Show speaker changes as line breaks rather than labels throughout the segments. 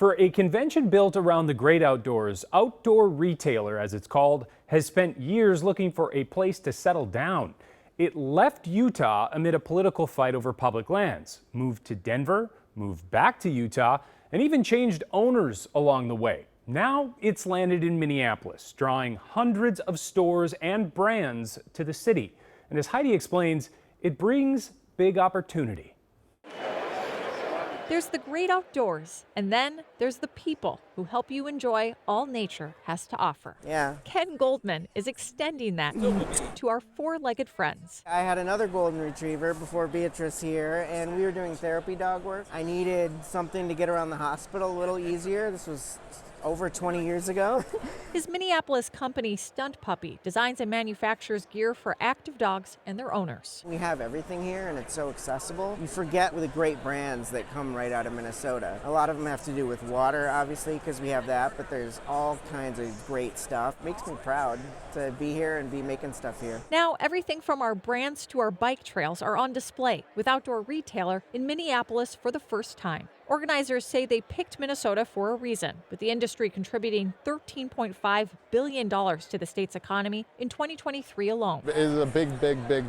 For a convention built around the great outdoors, Outdoor Retailer, as it's called, has spent years looking for a place to settle down. It left Utah amid a political fight over public lands, moved to Denver, moved back to Utah, and even changed owners along the way. Now it's landed in Minneapolis, drawing hundreds of stores and brands to the city. And as Heidi explains, it brings big opportunity.
There's the great outdoors, and then there's the people who help you enjoy all nature has to offer.
Yeah.
Ken Goldman is extending that to our four-legged friends.
I had another golden retriever before Beatrice here, and we were doing therapy dog work. I needed something to get around the hospital a little easier. This was over 20 years ago.
His Minneapolis company, Stunt Puppy, designs and manufactures gear for active dogs and their owners.
We have everything here, and it's so accessible. You forget with the great brands that come right out of Minnesota. A lot of them have to do with water, obviously, because we have that, but there's all kinds of great stuff. Makes me proud to be here and be making stuff here.
Now, everything from our brands to our bike trails are on display with Outdoor Retailer in Minneapolis for the first time. Organizers say they picked Minnesota for a reason, with the industry contributing $13.5 billion to the state's economy in 2023 alone.
It is a big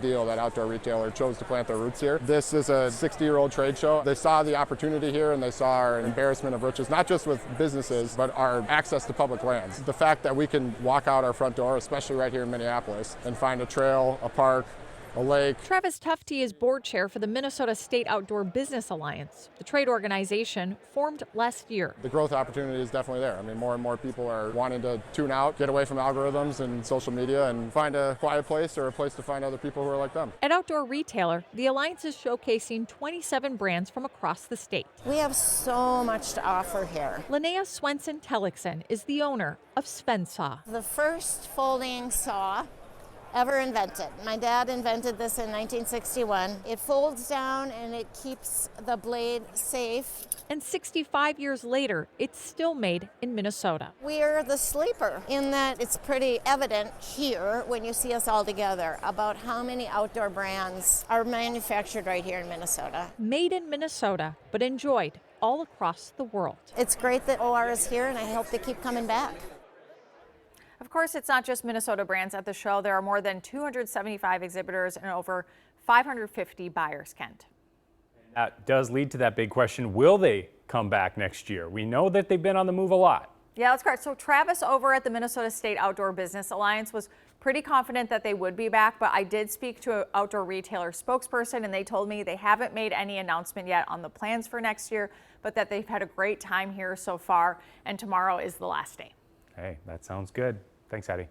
deal that Outdoor Retailer chose to plant their roots here. This is a 60-year-old trade show. They saw the opportunity here and they saw our embarrassment of riches, not just with businesses, but our access to public lands. The fact that we can walk out our front door, especially right here in Minneapolis, and find a trail, a park, a lake.
Travis Tufte is board chair for the Minnesota State Outdoor Business Alliance. The trade organization formed last year.
The growth opportunity is definitely there. I mean, more and more people are wanting to tune out, get away from algorithms and social media and find a quiet place or a place to find other people who are like them.
At Outdoor Retailer, the Alliance is showcasing 27 brands from across the state.
We have so much to offer here.
Linnea Swenson Tellickson is the owner of Sven Saw.
The first folding saw ever invented. My dad invented this in 1961. It folds down and it keeps the blade safe.
And 65 years later, it's still made in Minnesota.
We're the sleeper in that it's pretty evident here when you see us all together about how many outdoor brands are manufactured right here in Minnesota.
Made in Minnesota, but enjoyed all across the world.
It's great that OR is here and I hope they keep coming back.
Of course, it's not just Minnesota brands at the show. There are more than 275 exhibitors and over 550 buyers, Kent.
That does lead to that big question. Will they come back next year? We know that they've been on the move a lot.
Yeah, that's correct. So Travis over at the Minnesota State Outdoor Business Alliance was pretty confident that they would be back, but I did speak to an Outdoor Retailer spokesperson and they told me they haven't made any announcement yet on the plans for next year, but that they've had a great time here so far and tomorrow is the last day.
Hey, that sounds good. Thanks, Hattie.